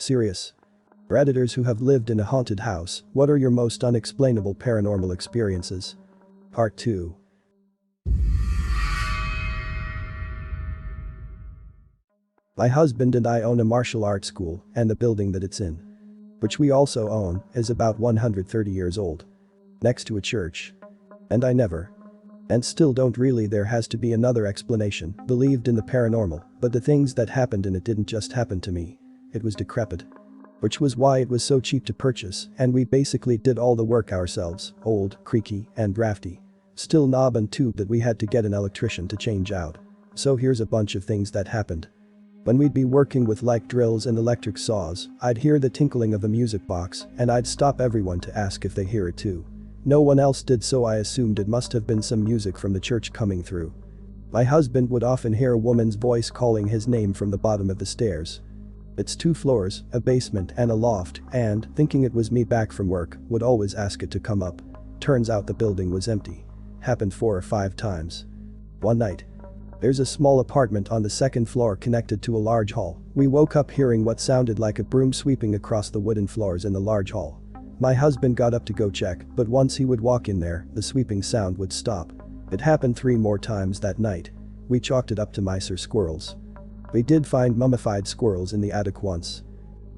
Serious? Redditors who have lived in a haunted house, what are your most unexplainable paranormal experiences? Part 2. My husband and I own a martial arts school, and the building that it's in, which we also own, is about 130 years old. Next to a church. And I never, and still don't really, there has to be another explanation, believed in the paranormal, but the things that happened in it didn't just happen to me. It was decrepit. Which was why it was so cheap to purchase, and we basically did all the work ourselves, old, creaky, and drafty. Still knob and tube that we had to get an electrician to change out. So here's a bunch of things that happened. When we'd be working with like drills and electric saws, I'd hear the tinkling of a music box, and I'd stop everyone to ask if they hear it too. No one else did, so I assumed it must have been some music from the church coming through. My husband would often hear a woman's voice calling his name from the bottom of the stairs. It's 2 floors, a basement and a loft, and, thinking it was me back from work, would always ask it to come up. Turns out the building was empty. Happened 4 or 5 times. One night. There's a small apartment on the 2nd floor connected to a large hall. We woke up hearing what sounded like a broom sweeping across the wooden floors in the large hall. My husband got up to go check, but once he would walk in there, the sweeping sound would stop. It happened 3 more times that night. We chalked it up to mice or squirrels. We did find mummified squirrels in the attic once.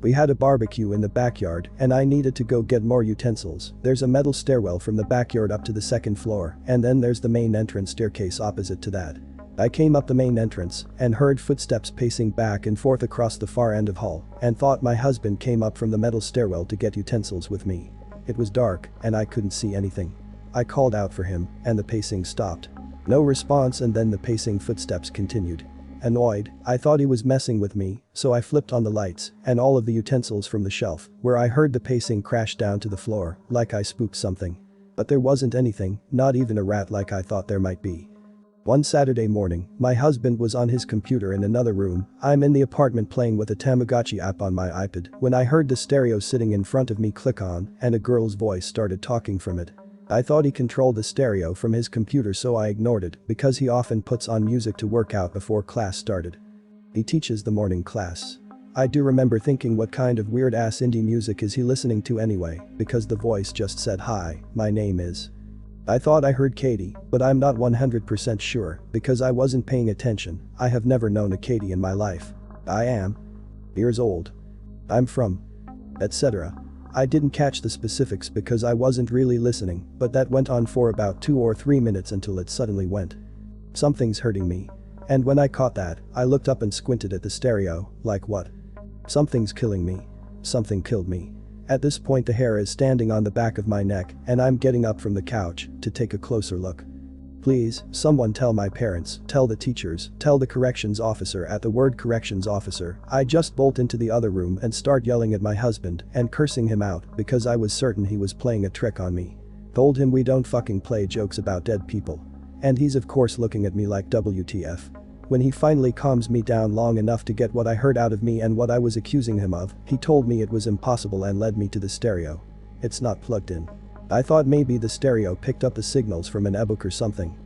We had a barbecue in the backyard, and I needed to go get more utensils. There's a metal stairwell from the backyard up to the 2nd floor, and then there's the main entrance staircase opposite to that. I came up the main entrance and heard footsteps pacing back and forth across the far end of hall and thought my husband came up from the metal stairwell to get utensils with me. It was dark and I couldn't see anything. I called out for him and the pacing stopped. No response, and then the pacing footsteps continued. Annoyed, I thought he was messing with me, so I flipped on the lights and all of the utensils from the shelf, where I heard the pacing crash down to the floor, like I spooked something. But there wasn't anything, not even a rat like I thought there might be. One Saturday morning, my husband was on his computer in another room. I'm in the apartment playing with a Tamagotchi app on my iPad when I heard the stereo sitting in front of me click on and a girl's voice started talking from it. I thought he controlled the stereo from his computer, so I ignored it because he often puts on music to work out before class started. He teaches the morning class. I do remember thinking, what kind of weird ass indie music is he listening to anyway, because the voice just said, "Hi, my name is." I thought I heard Katie, but I'm not 100% sure because I wasn't paying attention. I have never known a Katie in my life. I am years old. I'm from, etc. I didn't catch the specifics because I wasn't really listening, but that went on for about 2 or 3 minutes until it suddenly went, "Something's hurting me." And when I caught that, I looked up and squinted at the stereo, like, what? Something's killing me. Something killed me. At this point the hair is standing on the back of my neck and I'm getting up from the couch to take a closer look. Please, someone tell my parents, tell the teachers, tell the corrections officer. At the word corrections officer, I just bolt into the other room and start yelling at my husband and cursing him out because I was certain he was playing a trick on me. Told him we don't fucking play jokes about dead people. And he's of course looking at me like WTF. When he finally calms me down long enough to get what I heard out of me and what I was accusing him of, he told me it was impossible and led me to the stereo. It's not plugged in. I thought maybe the stereo picked up the signals from an ebook or something.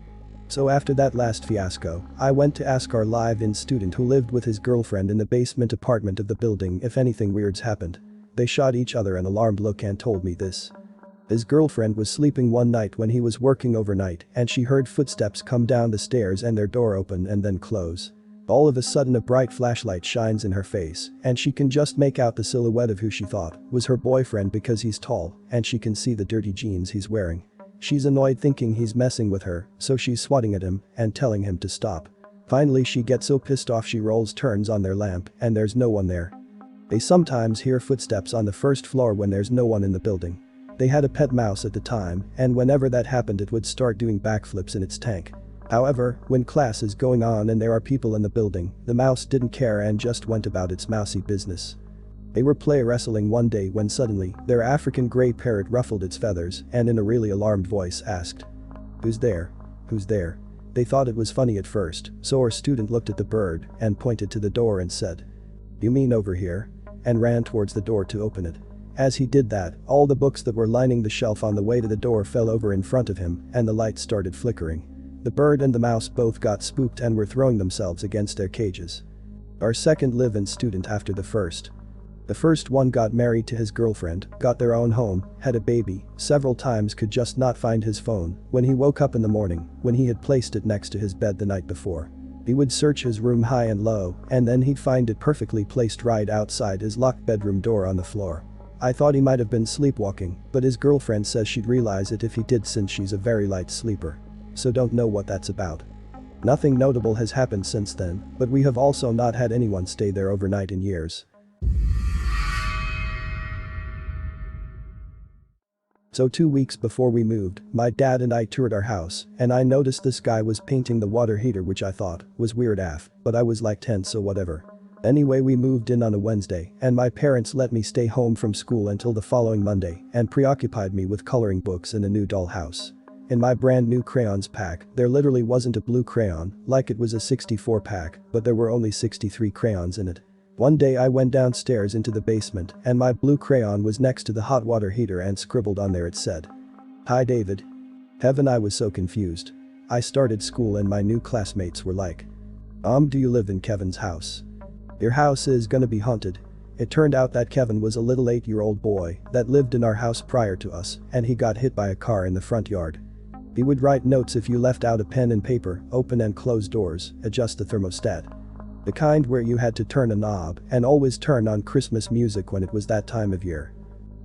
So after that last fiasco, I went to ask our live-in student who lived with his girlfriend in the basement apartment of the building if anything weird's happened. They shot each other an alarmed look and told me this. His girlfriend was sleeping one night when he was working overnight and she heard footsteps come down the stairs and their door open and then close. All of a sudden a bright flashlight shines in her face and she can just make out the silhouette of who she thought was her boyfriend because he's tall and she can see the dirty jeans he's wearing. She's annoyed thinking he's messing with her, so she's swatting at him and telling him to stop. Finally she gets so pissed off she turns on their lamp and there's no one there. They sometimes hear footsteps on the 1st floor when there's no one in the building. They had a pet mouse at the time, and whenever that happened it would start doing backflips in its tank. However, when class is going on and there are people in the building, the mouse didn't care and just went about its mousy business. They were play wrestling one day when suddenly, their African gray parrot ruffled its feathers and in a really alarmed voice asked, "Who's there? Who's there?" They thought it was funny at first, so our student looked at the bird and pointed to the door and said, "You mean over here?" and ran towards the door to open it. As he did that, all the books that were lining the shelf on the way to the door fell over in front of him and the light started flickering. The bird and the mouse both got spooked and were throwing themselves against their cages. Our second live-in student after the first The first one got married to his girlfriend, got their own home, had a baby, several times could just not find his phone. When he woke up in the morning, when he had placed it next to his bed the night before, he would search his room high and low, and then he'd find it perfectly placed right outside his locked bedroom door on the floor. I thought he might have been sleepwalking, but his girlfriend says she'd realize it if he did since she's a very light sleeper. So don't know what that's about. Nothing notable has happened since then, but we have also not had anyone stay there overnight in years. So 2 weeks before we moved, my dad and I toured our house, and I noticed this guy was painting the water heater, which I thought was weird AF, but I was like 10, so whatever. Anyway, we moved in on a Wednesday, and my parents let me stay home from school until the following Monday and preoccupied me with coloring books and a new dollhouse. In my brand new crayons pack, there literally wasn't a blue crayon, like it was a 64 pack, but there were only 63 crayons in it. One day I went downstairs into the basement and my blue crayon was next to the hot water heater and scribbled on there it said, "Hi David." Heaven, I was so confused. I started school and my new classmates were like, do you live in Kevin's house? Your house is gonna be haunted." It turned out that Kevin was a little 8-year-old boy that lived in our house prior to us and he got hit by a car in the front yard. He would write notes if you left out a pen and paper, open and close doors, adjust the thermostat. The kind where you had to turn a knob and always turn on Christmas music when it was that time of year.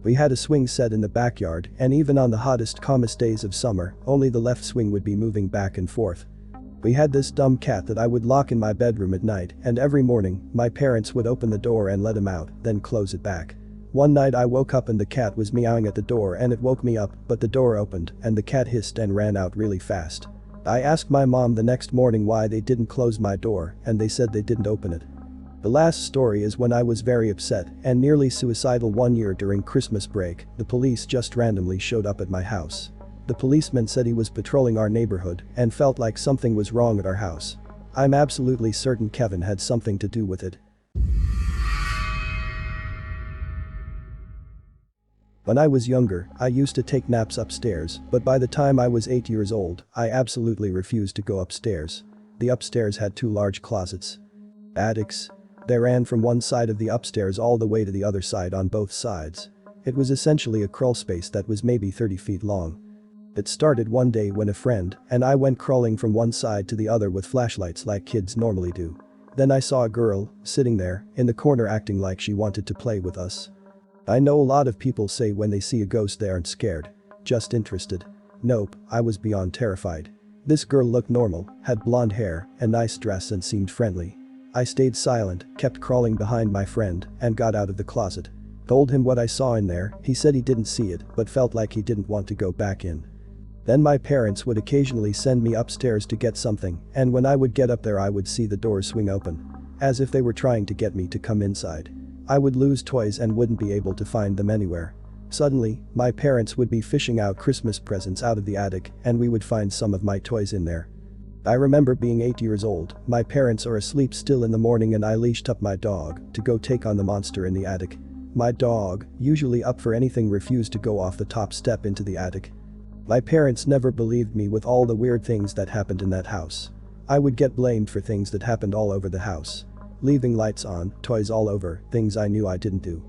We had a swing set in the backyard and even on the hottest calmest days of summer, only the left swing would be moving back and forth. We had this dumb cat that I would lock in my bedroom at night and every morning, my parents would open the door and let him out, then close it back. One night I woke up and the cat was meowing at the door and it woke me up, but the door opened and the cat hissed and ran out really fast. I asked my mom the next morning why they didn't close my door and they said they didn't open it. The last story is when I was very upset and nearly suicidal one year during Christmas break, the police just randomly showed up at my house. The policeman said he was patrolling our neighborhood and felt like something was wrong at our house. I'm absolutely certain Kevin had something to do with it. When I was younger, I used to take naps upstairs, but by the time I was 8 years old, I absolutely refused to go upstairs. The upstairs had 2 large closets. Attics. They ran from one side of the upstairs all the way to the other side on both sides. It was essentially a crawl space that was maybe 30 feet long. It started one day when a friend and I went crawling from one side to the other with flashlights like kids normally do. Then I saw a girl sitting there in the corner acting like she wanted to play with us. I know a lot of people say when they see a ghost they aren't scared, just interested. Nope, I was beyond terrified. This girl looked normal, had blonde hair, a nice dress and seemed friendly. I stayed silent, kept crawling behind my friend, and got out of the closet. Told him what I saw in there, he said he didn't see it but felt like he didn't want to go back in. Then my parents would occasionally send me upstairs to get something and when I would get up there I would see the doors swing open. As if they were trying to get me to come inside. I would lose toys and wouldn't be able to find them anywhere. Suddenly, my parents would be fishing out Christmas presents out of the attic and we would find some of my toys in there. I remember being 8 years old, my parents are asleep still in the morning and I leashed up my dog to go take on the monster in the attic. My dog, usually up for anything, refused to go off the top step into the attic. My parents never believed me with all the weird things that happened in that house. I would get blamed for things that happened all over the house. Leaving lights on, toys all over, things I knew I didn't do.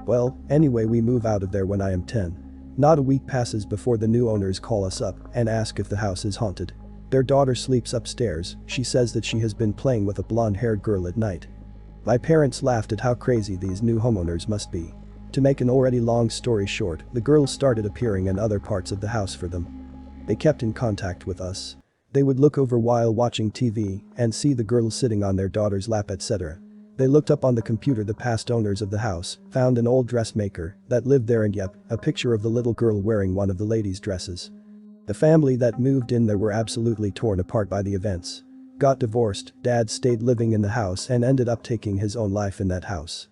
Well, anyway, we move out of there when I am 10. Not a week passes before the new owners call us up and ask if the house is haunted. Their daughter sleeps upstairs, she says that she has been playing with a blonde-haired girl at night. My parents laughed at how crazy these new homeowners must be. To make an already long story short, the girl started appearing in other parts of the house for them. They kept in contact with us. They would look over while watching TV and see the girl sitting on their daughter's lap, etc. They looked up on the computer the past owners of the house, found an old dressmaker that lived there and yep, a picture of the little girl wearing one of the ladies' dresses. The family that moved in there were absolutely torn apart by the events. Got divorced, dad stayed living in the house and ended up taking his own life in that house.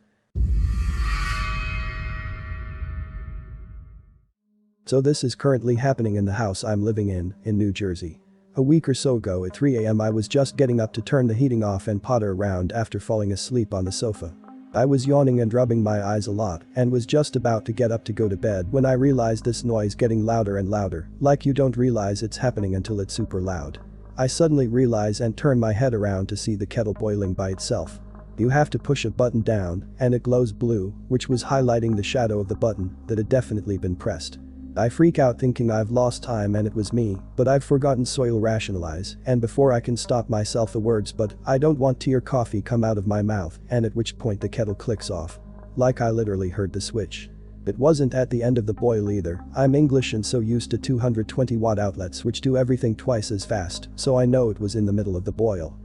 So this is currently happening in the house I'm living in New Jersey. A week or so ago at 3 a.m. I was just getting up to turn the heating off and potter around after falling asleep on the sofa. I was yawning and rubbing my eyes a lot and was just about to get up to go to bed when I realized this noise getting louder and louder, like you don't realize it's happening until it's super loud. I suddenly realize and turn my head around to see the kettle boiling by itself. You have to push a button down, and it glows blue, which was highlighting the shadow of the button that had definitely been pressed. I freak out thinking I've lost time and it was me, but I've forgotten soil rationalize, and before I can stop myself the words "but I don't want tea or coffee" come out of my mouth, and at which point the kettle clicks off. Like I literally heard the switch. It wasn't at the end of the boil either. I'm English and so used to 220-watt outlets which do everything twice as fast, so I know it was in the middle of the boil.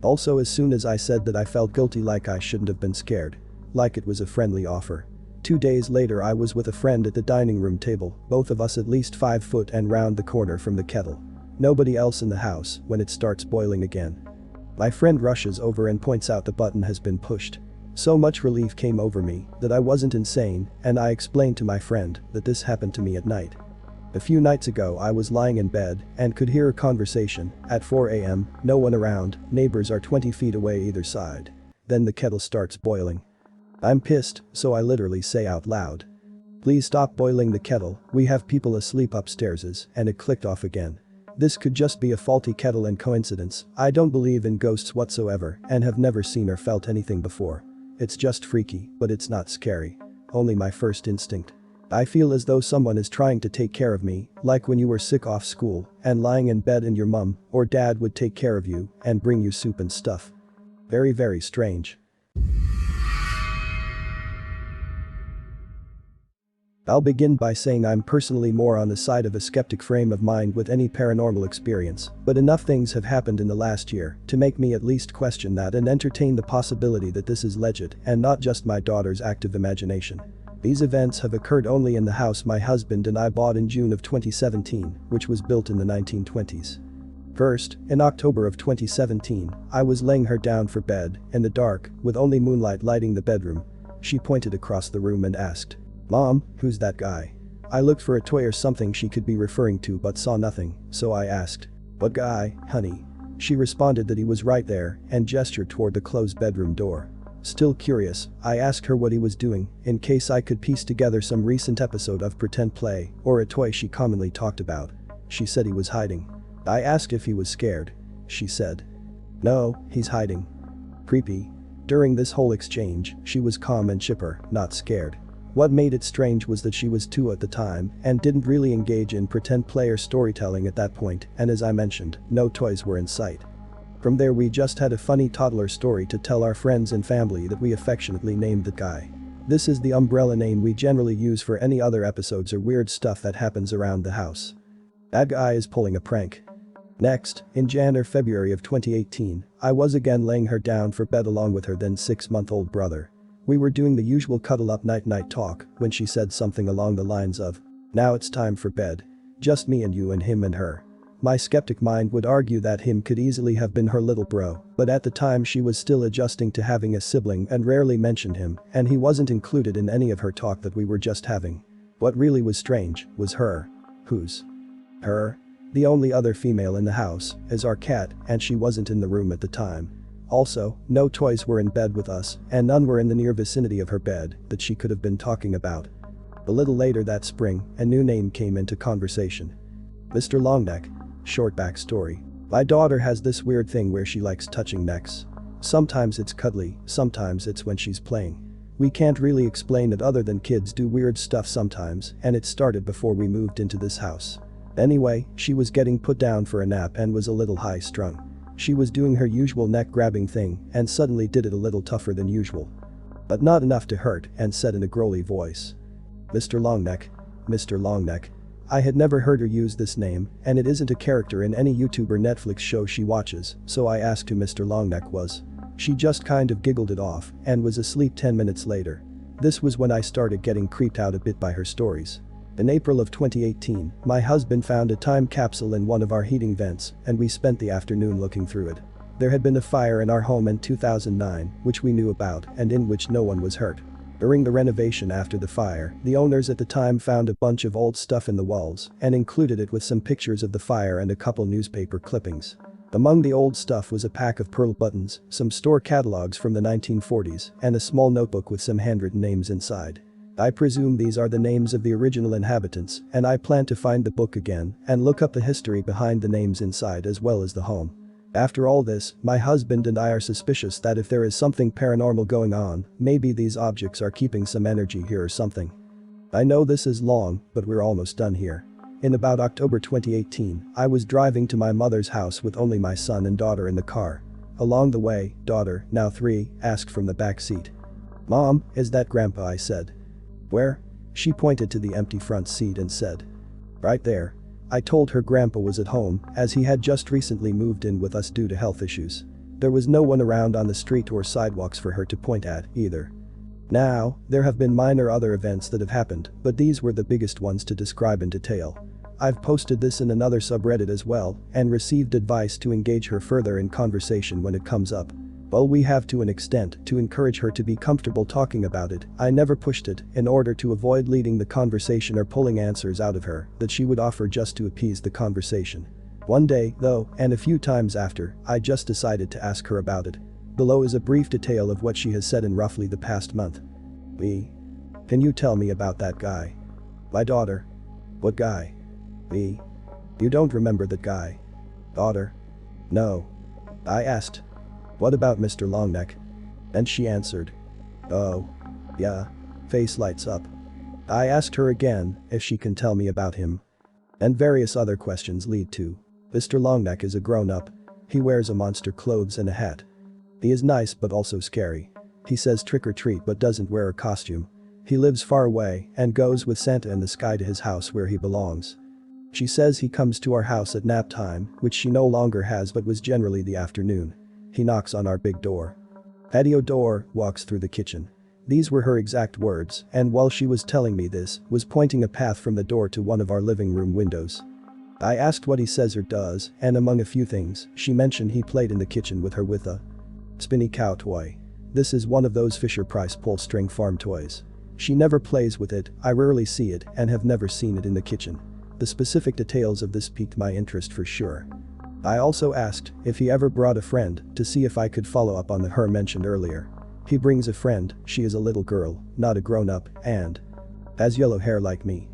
Also, as soon as I said that, I felt guilty, like I shouldn't have been scared. Like it was a friendly offer. 2 days later I was with a friend at the dining room table, both of us at least 5 foot and round the corner from the kettle. Nobody else in the house when it starts boiling again. My friend rushes over and points out the button has been pushed. So much relief came over me that I wasn't insane, and I explained to my friend that this happened to me at night. A few nights ago I was lying in bed and could hear a conversation at 4 a.m, no one around, neighbors are 20 feet away either side. Then the kettle starts boiling. I'm pissed, so I literally say out loud, "Please stop boiling the kettle, we have people asleep upstairs," and it clicked off again. This could just be a faulty kettle and coincidence. I don't believe in ghosts whatsoever and have never seen or felt anything before. It's just freaky, but it's not scary. Only my first instinct. I feel as though someone is trying to take care of me, like when you were sick off school and lying in bed and your mom or dad would take care of you and bring you soup and stuff. Very, very strange. I'll begin by saying I'm personally more on the side of a skeptic frame of mind with any paranormal experience, but enough things have happened in the last year to make me at least question that and entertain the possibility that this is legit and not just my daughter's active imagination. These events have occurred only in the house my husband and I bought in June of 2017, which was built in the 1920s. First, in October of 2017, I was laying her down for bed, in the dark, with only moonlight lighting the bedroom. She pointed across the room and asked, "Mom, who's that guy?" I looked for a toy or something she could be referring to but saw nothing, so I asked, "What guy, honey?" She responded that he was right there and gestured toward the closed bedroom door. Still curious, I asked her what he was doing, in case I could piece together some recent episode of pretend play or a toy she commonly talked about. She said he was hiding. I asked if he was scared. She said, "No, he's hiding." Creepy. During this whole exchange, she was calm and chipper, not scared. What made it strange was that she was 2 at the time and didn't really engage in pretend play or storytelling at that point, and as I mentioned, no toys were in sight. From there we just had a funny toddler story to tell our friends and family that we affectionately named the guy. This is the umbrella name we generally use for any other episodes or weird stuff that happens around the house. That guy is pulling a prank. Next, in Jan or February of 2018, I was again laying her down for bed along with her then 6-month-old brother. We were doing the usual cuddle-up night-night talk when she said something along the lines of, "Now it's time for bed. Just me and you and him and her." My skeptic mind would argue that him could easily have been her little bro, but at the time she was still adjusting to having a sibling and rarely mentioned him, and he wasn't included in any of her talk that we were just having. What really was strange was her. Who's her? The only other female in the house is our cat, and she wasn't in the room at the time. Also, no toys were in bed with us, and none were in the near vicinity of her bed that she could have been talking about. A little later that spring, a new name came into conversation. Mr. Longneck. Short backstory. My daughter has this weird thing where she likes touching necks. Sometimes it's cuddly, sometimes it's when she's playing. We can't really explain it other than kids do weird stuff sometimes, and it started before we moved into this house. Anyway, she was getting put down for a nap and was a little high-strung. She was doing her usual neck-grabbing thing and suddenly did it a little tougher than usual. But not enough to hurt, and said in a growly voice, "Mr. Longneck. Mr. Longneck." I had never heard her use this name, and it isn't a character in any YouTube or Netflix show she watches, so I asked who Mr. Longneck was. She just kind of giggled it off and was asleep 10 minutes later. This was when I started getting creeped out a bit by her stories. In April of 2018, my husband found a time capsule in one of our heating vents, and we spent the afternoon looking through it. There had been a fire in our home in 2009, which we knew about and in which no one was hurt. During the renovation after the fire, the owners at the time found a bunch of old stuff in the walls and included it with some pictures of the fire and a couple newspaper clippings. Among the old stuff was a pack of pearl buttons, some store catalogs from the 1940s, and a small notebook with some handwritten names inside. I presume these are the names of the original inhabitants, and I plan to find the book again and look up the history behind the names inside as well as the home. After all this, my husband and I are suspicious that if there is something paranormal going on, maybe these objects are keeping some energy here or something. I know this is long, but we're almost done here. In about October 2018, I was driving to my mother's house with only my son and daughter in the car. Along the way, daughter, now 3, asked from the back seat. "Mom, is that Grandpa?" I said. "Where?" She pointed to the empty front seat and said. "Right there." I told her Grandpa was at home, as he had just recently moved in with us due to health issues. There was no one around on the street or sidewalks for her to point at, either. Now, there have been minor other events that have happened, but these were the biggest ones to describe in detail. I've posted this in another subreddit as well, and received advice to engage her further in conversation when it comes up. While we have to an extent to encourage her to be comfortable talking about it, I never pushed it in order to avoid leading the conversation or pulling answers out of her that she would offer just to appease the conversation. One day, though, and a few times after, I just decided to ask her about it. Below is a brief detail of what she has said in roughly the past month. Me. Can you tell me about that guy? My daughter. What guy? Me. You don't remember that guy? Daughter. No. I asked. What about Mr. Longneck? And she answered. Oh. Yeah. Face lights up. I asked her again if she can tell me about him. And various other questions lead to. Mr. Longneck is a grown-up. He wears a monster clothes and a hat. He is nice but also scary. He says trick or treat but doesn't wear a costume. He lives far away and goes with Santa in the sky to his house where he belongs. She says he comes to our house at nap time, which she no longer has but was generally the afternoon. He knocks on our big door. Patio door, walks through the kitchen. These were her exact words, and while she was telling me this, was pointing a path from the door to one of our living room windows. I asked what he says or does, and among a few things, she mentioned he played in the kitchen with her with a spinny cow toy. This is one of those Fisher-Price pull-string farm toys. She never plays with it, I rarely see it, and have never seen it in the kitchen. The specific details of this piqued my interest for sure. I also asked if he ever brought a friend to see if I could follow up on the her mentioned earlier. He brings a friend, she is a little girl, not a grown-up, and has yellow hair like me.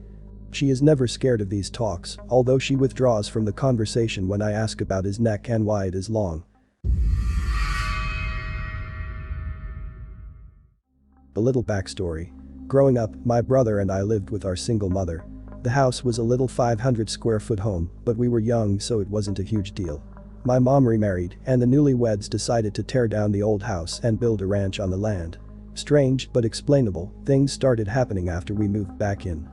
She is never scared of these talks, although she withdraws from the conversation when I ask about his neck and why it is long. A little backstory. Growing up, my brother and I lived with our single mother. The house was a little 500 square foot home, but we were young so it wasn't a huge deal. My mom remarried, and the newlyweds decided to tear down the old house and build a ranch on the land. Strange but explainable, things started happening after we moved back in.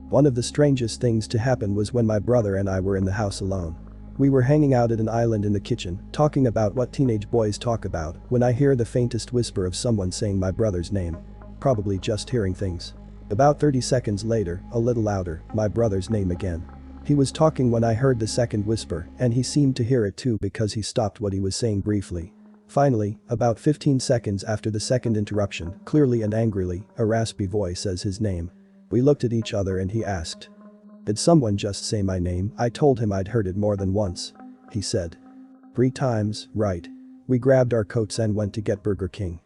One of the strangest things to happen was when my brother and I were in the house alone. We were hanging out at an island in the kitchen, talking about what teenage boys talk about, when I hear the faintest whisper of someone saying my brother's name. Probably just hearing things. About 30 seconds later, a little louder, my brother's name again. He was talking when I heard the second whisper, and he seemed to hear it too because he stopped what he was saying briefly. Finally, about 15 seconds after the second interruption, clearly and angrily, a raspy voice says his name. We looked at each other and he asked. Did someone just say my name? I told him I'd heard it more than once. He said. 3 times, right. We grabbed our coats and went to get Burger King.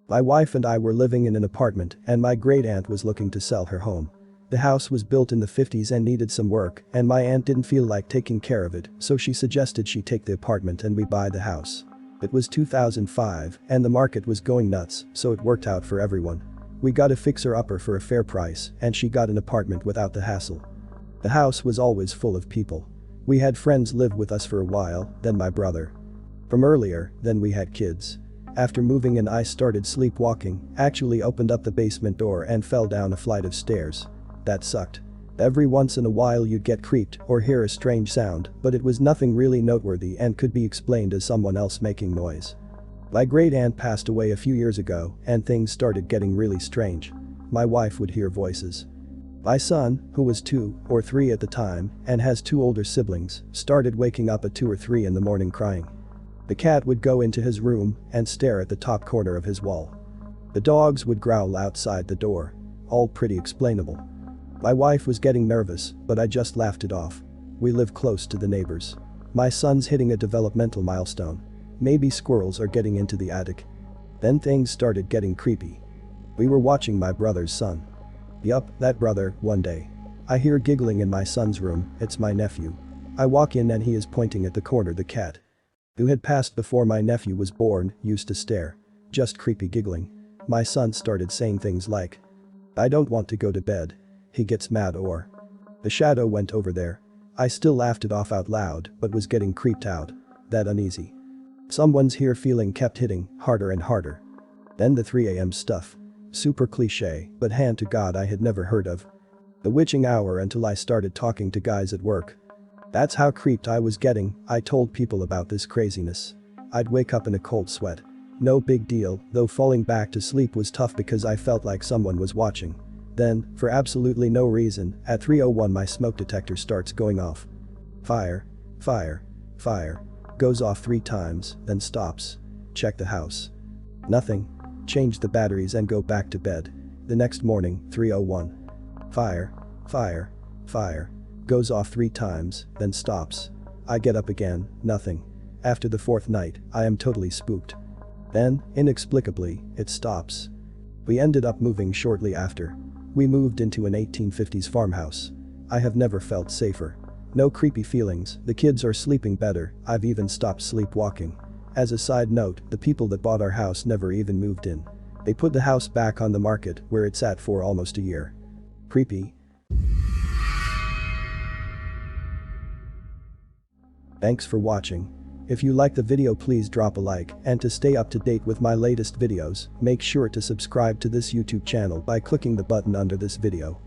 My wife and I were living in an apartment and my great aunt was looking to sell her home. The house was built in the 50s and needed some work, and my aunt didn't feel like taking care of it, so she suggested she take the apartment and we buy the house. It was 2005 and the market was going nuts, so it worked out for everyone. We got a fixer-upper for a fair price and she got an apartment without the hassle. The house was always full of people. We had friends live with us for a while, then my brother. From earlier, then we had kids. After moving in I started sleepwalking, actually opened up the basement door and fell down a flight of stairs. That sucked. Every once in a while you'd get creeped or hear a strange sound, but it was nothing really noteworthy and could be explained as someone else making noise. My great aunt passed away a few years ago and things started getting really strange. My wife would hear voices. My son, who was 2 or 3 at the time and has 2 older siblings, started waking up at 2 or 3 in the morning crying. The cat would go into his room and stare at the top corner of his wall. The dogs would growl outside the door. All pretty explainable. My wife was getting nervous, but I just laughed it off. We live close to the neighbors. My son's hitting a developmental milestone. Maybe squirrels are getting into the attic. Then things started getting creepy. We were watching my brother's son. Yup, that brother, one day. I hear giggling in my son's room. It's my nephew. I walk in and he is pointing at the corner. The cat, who had passed before my nephew was born, used to stare. Just creepy giggling. My son started saying things like, "I don't want to go to bed." He gets mad or, "The shadow went over there." I still laughed it off out loud but was getting creeped out. That uneasy. Someone's here feeling kept hitting harder and harder. Then the 3 a.m. stuff. Super cliche, but hand to God I had never heard of. The witching hour until I started talking to guys at work. That's how creeped I was getting. I told people about this craziness. I'd wake up in a cold sweat. No big deal, though falling back to sleep was tough because I felt like someone was watching. Then, for absolutely no reason, at 3:01 my smoke detector starts going off. Fire. Fire. Fire. Goes off 3 times, then stops. Check the house. Nothing. Change the batteries and go back to bed. The next morning, 3:01. Fire. Fire. Fire. Goes off 3 times, then stops. I get up again, nothing. After the 4th night, I am totally spooked. Then, inexplicably, it stops. We ended up moving shortly after. We moved into an 1850s farmhouse. I have never felt safer. No creepy feelings, the kids are sleeping better, I've even stopped sleepwalking. As a side note, the people that bought our house never even moved in. They put the house back on the market where it's at for almost a year. Creepy. Thanks for watching. If you like the video please drop a like, and to stay up to date with my latest videos, make sure to subscribe to this YouTube channel by clicking the button under this video.